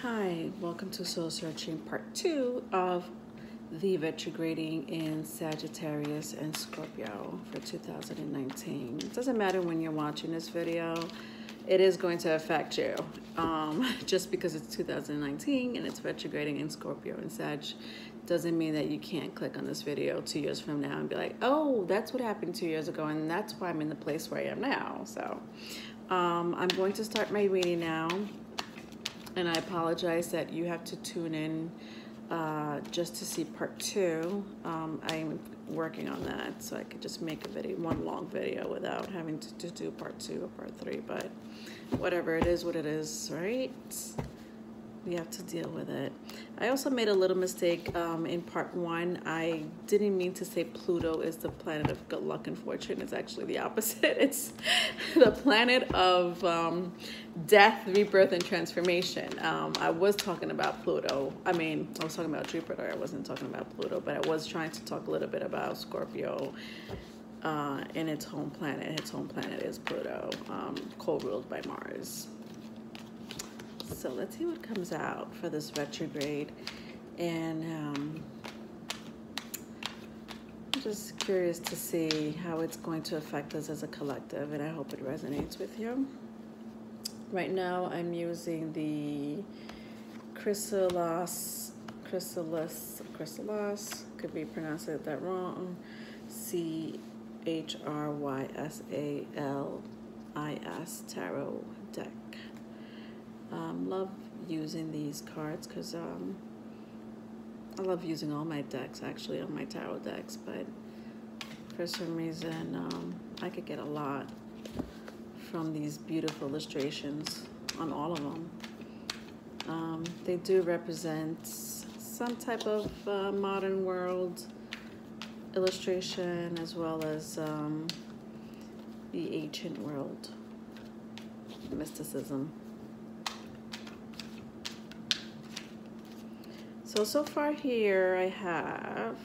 Hi, welcome to Soul Searching Part 2 of the retrograding in Sagittarius and Scorpio for 2019. It doesn't matter when you're watching this video, it is going to affect you. Just because it's 2019 and it's retrograding in Scorpio and Sag doesn't mean that you can't click on this video 2 years from now and be like, oh, that's what happened 2 years ago and that's why I'm in the place where I am now. So I'm going to start my reading now. And I apologize that you have to tune in just to see part 2. I'm working on that so I could just make a video, one long video without having to do part 2 or part 3. But whatever, it is what it is, right? We have to deal with it. I also made a little mistake in part 1. I didn't mean to say Pluto is the planet of good luck and fortune. It's actually the opposite. It's the planet of death, rebirth, and transformation. I was talking about Pluto. I was talking about Jupiter. I wasn't talking about Pluto, but I was trying to talk a little bit about Scorpio and its home planet. Its home planet is Pluto, co-ruled by Mars. So let's see what comes out for this retrograde. And I'm just curious to see how it's going to affect us as a collective, and I hope it resonates with you. Right now I'm using the chrysalis, could be pronouncing that wrong, CHRYSALIS tarot deck. Love using these cards because I love using all my decks, actually, on my tarot decks, but for some reason I could get a lot from these beautiful illustrations on all of them. They do represent some type of modern world illustration as well as the ancient world mysticism. So far here I have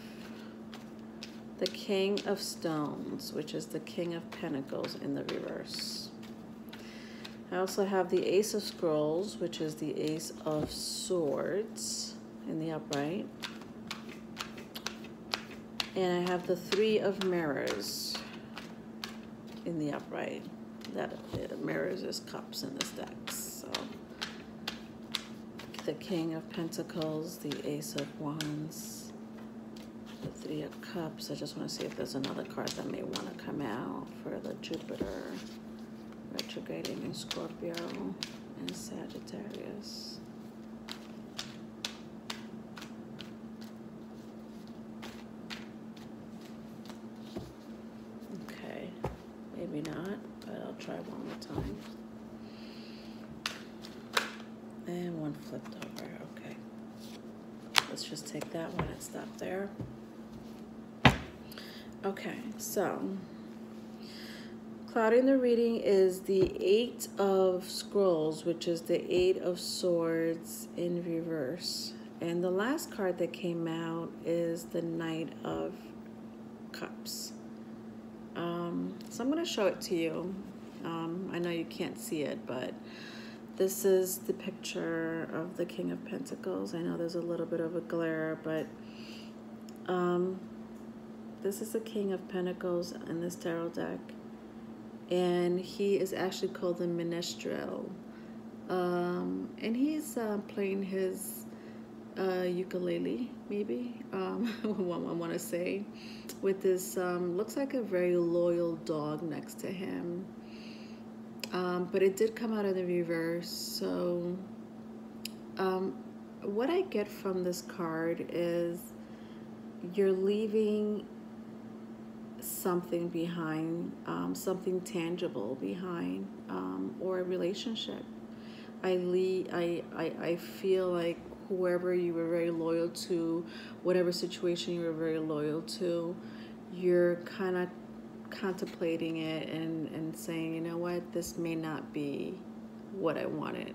the King of Stones, which is the King of Pentacles in the reverse. I also have the Ace of Scrolls, which is the Ace of Swords in the upright. And I have the Three of Mirrors in the upright. That mirrors is cups in this deck. So the King of Pentacles, the Ace of Wands, the Three of Cups. I just want to see if there's another card that may want to come out for the Jupiter retrograding in Scorpio and Sagittarius. Okay, maybe not, but I'll try one more time. And one flipped over, okay. Let's just take that one and stop there. Okay, so clouding the reading is the Eight of Scrolls, which is the Eight of Swords in reverse. And the last card that came out is the Knight of Cups. So I'm going to show it to you. I know you can't see it, but this is the picture of the King of Pentacles. I know there's a little bit of a glare, but this is the King of Pentacles in this tarot deck. And he is actually called the Minstrel. And he's playing his ukulele, maybe, I want to say, with this, looks like a very loyal dog next to him. But it did come out in the reverse. So what I get from this card is you're leaving something behind, something tangible behind, or a relationship. I feel like whoever you were very loyal to, whatever situation you were very loyal to, you're kind of contemplating it and saying, you know what, this may not be what I wanted.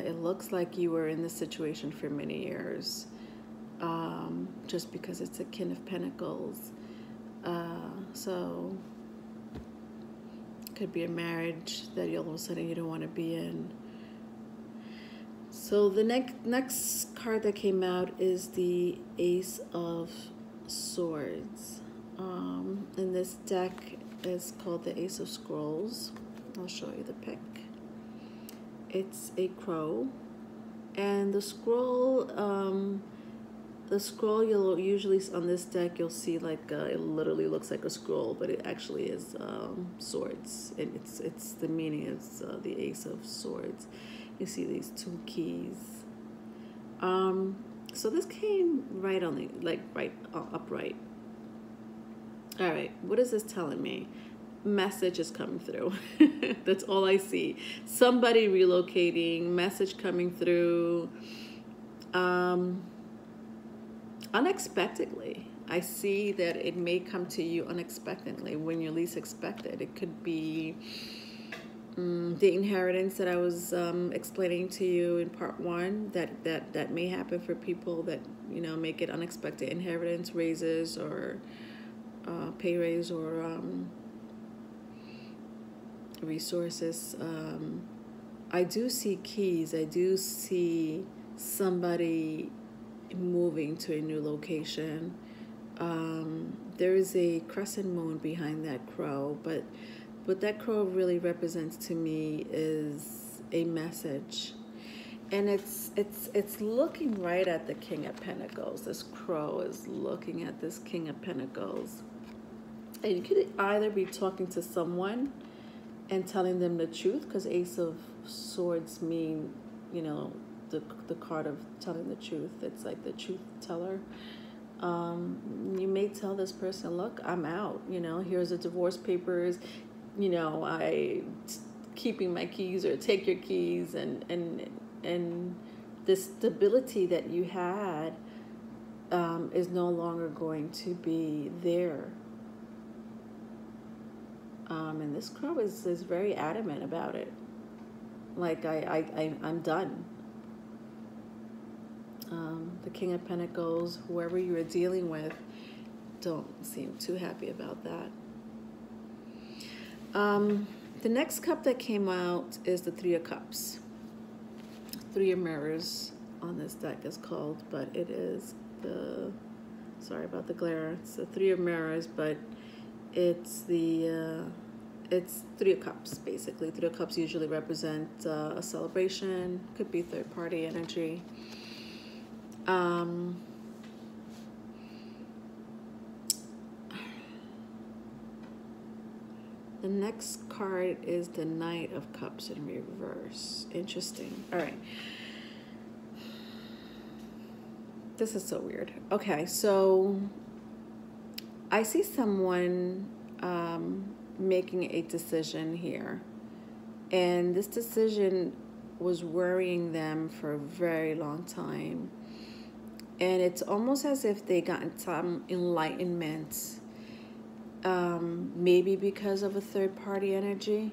It looks like you were in this situation for many years, just because it's a King of Pentacles. So Could be a marriage that all of a sudden you don't want to be in. So the next card that came out is the Ace of Swords. And this deck is called the Ace of Scrolls. I'll show you the pic. It's a crow, and the scroll you'll usually on this deck you'll see like it literally looks like a scroll, but it actually is swords, and it's the meaning is the Ace of Swords. You see these two keys. So this came right on the upright. All right, what is this telling me? Message is coming through. That's all I see. Somebody relocating, message coming through. Unexpectedly. I see that it may come to you unexpectedly when you least expect it. It could be the inheritance that I was explaining to you in part 1, that may happen for people that, you know, make it unexpected inheritance, raises, or pay raise, or resources. I do see keys. I do see somebody moving to a new location. There is a crescent moon behind that crow, but what that crow really represents to me is a message, and it's looking right at the King of Pentacles. This crow is looking at this King of Pentacles, and you could either be talking to someone and telling them the truth, because Ace of Swords mean, you know, the card of telling the truth. It's like the truth teller. You may tell this person, look, I'm out, you know, here's the divorce papers, you know, I keeping my keys, or take your keys, and the stability that you had is no longer going to be there. And this crow is very adamant about it. Like, I'm done. The King of Pentacles, whoever you are dealing with, don't seem too happy about that. The next cup that came out is the Three of Cups. Three of Mirrors on this deck is called, but it is the, sorry about the glare, it's the Three of Mirrors, but it's the it's Three of Cups, basically. Three of Cups usually represent a celebration, could be third-party energy. The next card is the Knight of Cups in reverse. Interesting. All right. This is so weird. Okay, so I see someone making a decision here, and this decision was worrying them for a very long time, and it's almost as if they got some enlightenment, maybe because of a third-party energy.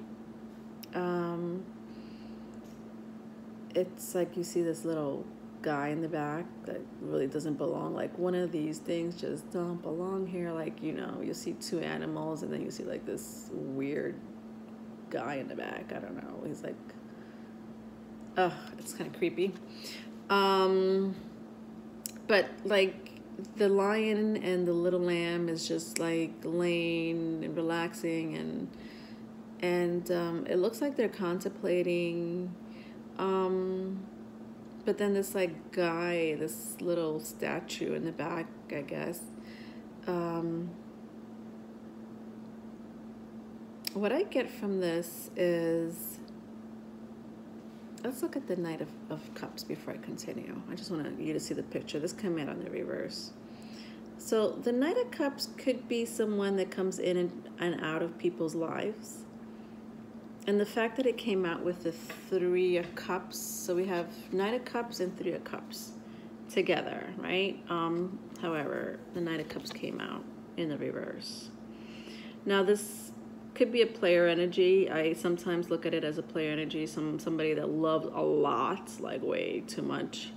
It's like you see this little guy in the back that really doesn't belong. Like, one of these things just don't belong here. Like, you know, you see two animals, and then you see like this weird guy in the back. I don't know. He's like, it's kind of creepy. But like the lion and the little lamb is just like laying and relaxing, and it looks like they're contemplating. But then this like guy, this little statue in the back, I guess. What I get from this is, let's look at the Knight of Cups before I continue. I just want you to see the picture. This came out on the reverse. So the Knight of Cups could be someone that comes in and out of people's lives. And the fact that it came out with the Three of Cups, so we have Knight of Cups and Three of Cups together, right? However, the Knight of Cups came out in the reverse. Now this could be a player energy. I sometimes look at it as a player energy, somebody that loves a lot, like way too much,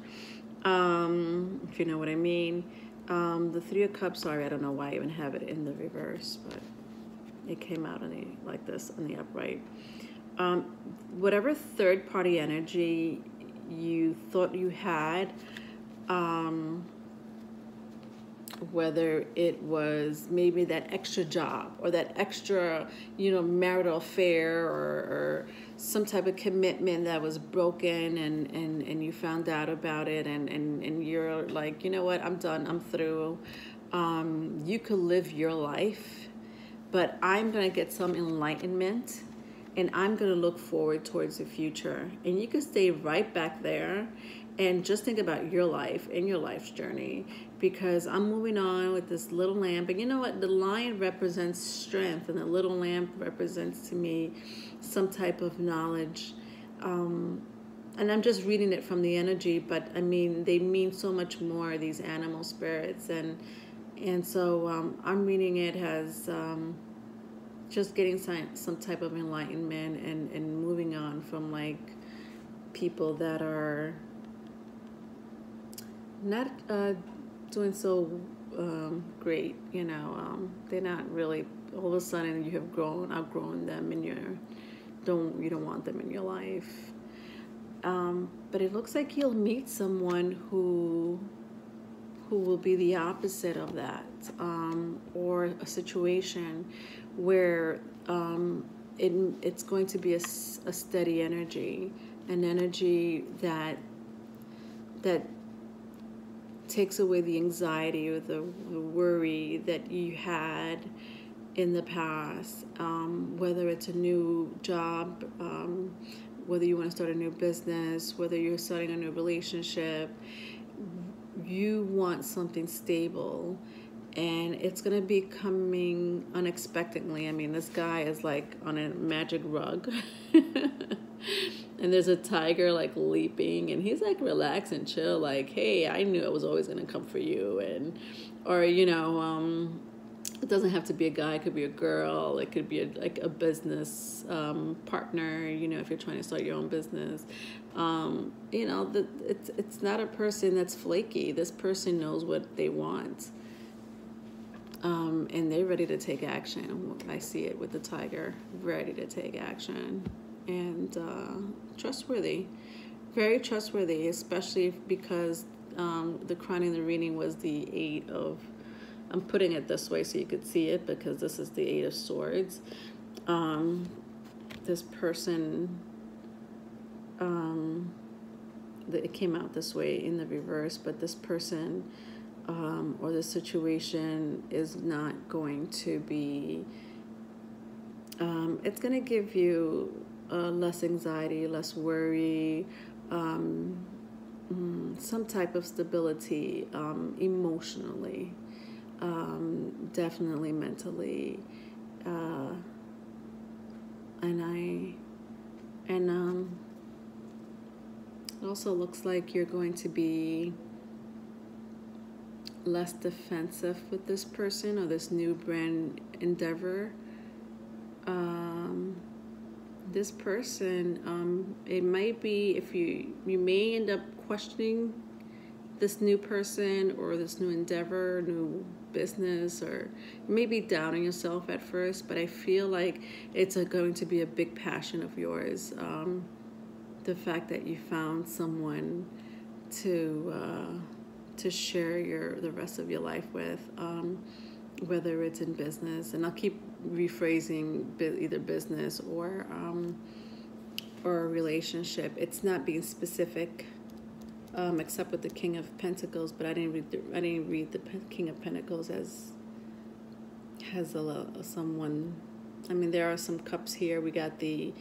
if you know what I mean. The Three of Cups, sorry, I don't know why I even have it in the reverse, but It came out in the, like this in the upright. Whatever third-party energy you thought you had, whether it was maybe that extra job or that extra, marital affair, or some type of commitment that was broken, and you found out about it, and you're like, you know what, I'm done, I'm through. You could live your life, but I'm going to get some enlightenment, and I'm going to look forward towards the future. And you can stay right back there and just think about your life and your life's journey, because I'm moving on with this little lamp. And you know what? The lion represents strength, and the little lamp represents to me some type of knowledge. And I'm just reading it from the energy, but I mean, they mean so much more, these animal spirits. And so I'm reading it as just getting some type of enlightenment, and moving on from like people that are not doing so great, they're not really, all of a sudden you have outgrown them, and you don't want them in your life. But it looks like you'll meet someone who will be the opposite of that, or a situation where it's going to be a steady energy, an energy that takes away the anxiety or the worry that you had in the past, whether it's a new job, whether you want to start a new business, whether you're starting a new relationship. You want something stable, and it's going to be coming unexpectedly. I mean, this guy is like on a magic rug and there's a tiger like leaping, and he's like relaxed and chill, like, hey, I knew I was always going to come for you. Or it doesn't have to be a guy, it could be a girl, it could be a business partner, if you're trying to start your own business. It's not a person that's flaky. This person knows what they want, and they're ready to take action. I see it with the tiger, ready to take action, and trustworthy, very trustworthy, especially because the crown in the reading was the 8 of, I'm putting it this way so you could see it, because this is the 8 of Swords. This person, it came out this way in the reverse, but this person or this situation is not going to be, it's going to give you less anxiety, less worry, some type of stability emotionally, definitely mentally, it also looks like you're going to be less defensive with this person or this new brand endeavor. This person, it might be, if you may end up questioning this new person or this new endeavor, new business, or you may be doubting yourself at first, but I feel like it's going to be a big passion of yours. The fact that you found someone to share the rest of your life with, whether it's in business, and I'll keep rephrasing, either business or a relationship. It's not being specific, except with the King of Pentacles, but I didn't read the King of Pentacles as someone. I mean, there are some cups here. We got the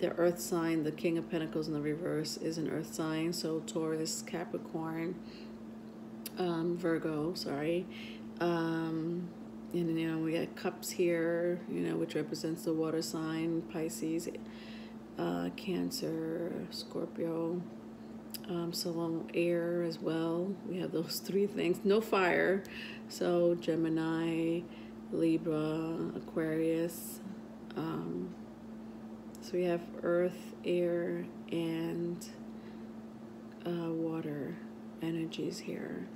earth sign. The King of Pentacles in the reverse is an earth sign, so Taurus, Capricorn, Virgo, sorry. And we got cups here, which represents the water sign, Pisces, Cancer, Scorpio, so air as well. We have those 3 things. No fire, so Gemini, Libra, Aquarius. So we have earth, air, and water energies here.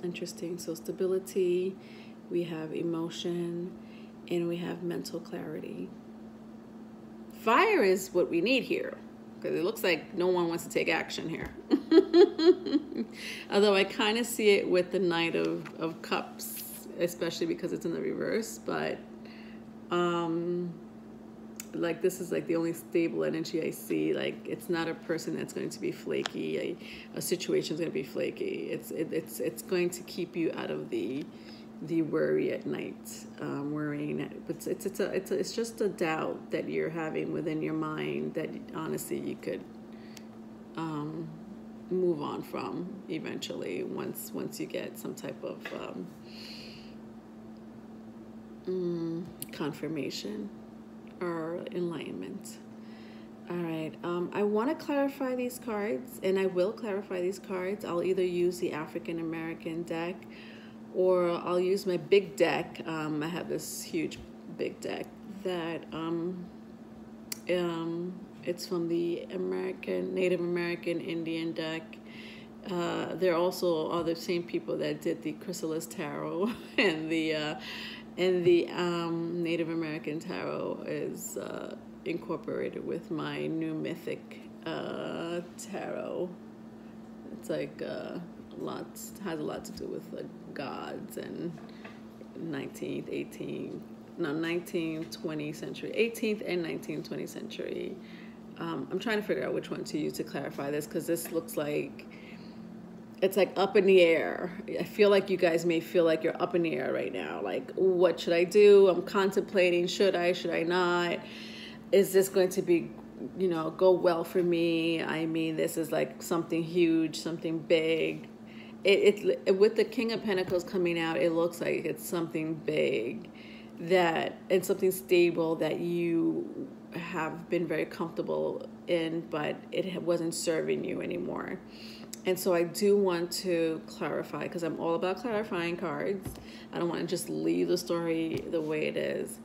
Interesting. So stability, we have emotion, And we have mental clarity. Fire is what we need here, because it looks like no one wants to take action here. Although I kind of see it with the Knight of Cups, especially because it's in the reverse. But like, this is like the only stable energy I see. Like, it's not a person that's going to be flaky. A situation is going to be flaky. It's going to keep you out of the worry at night, worrying. It's just a doubt that you're having within your mind that honestly you could move on from eventually once you get some type of confirmation or enlightenment. All right, I want to clarify these cards, and I will clarify these cards. I'll either use the African American deck, or I'll use my big deck. I have this huge big deck that it's from the Native American Indian deck. They're also all the same people that did the Chrysalis Tarot, and the Native American Tarot is incorporated with my new Mythic Tarot. It's like has a lot to do with gods and 19th, 20th century, 18th and 19th, 20th century. I'm trying to figure out which one to use to clarify this, because this looks like it's like up in the air. I feel like you guys may feel like you're up in the air right now. Like, what should I do? I'm contemplating, should I not? Is this going to be, go well for me? I mean, this is like something huge, something big. With the King of Pentacles coming out, it looks like it's something big and something stable that you have been very comfortable in, but it wasn't serving you anymore. And so I do want to clarify, because I'm all about clarifying cards. I don't want to just leave the story the way it is.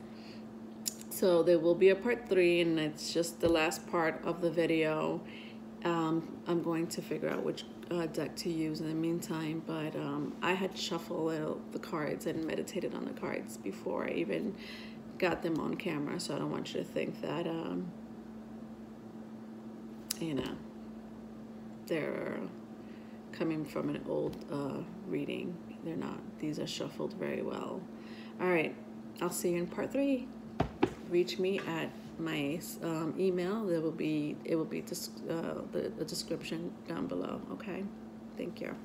So there will be a part 3, and it's just the last part of the video. I'm going to figure out which deck to use in the meantime, but I had shuffled the cards and meditated on the cards before I even got them on camera, so I don't want you to think that they're coming from an old reading. They're not. These are shuffled very well. All right, I'll see you in part 3. Reach me at my email. It will be the description down below. Okay, thank you.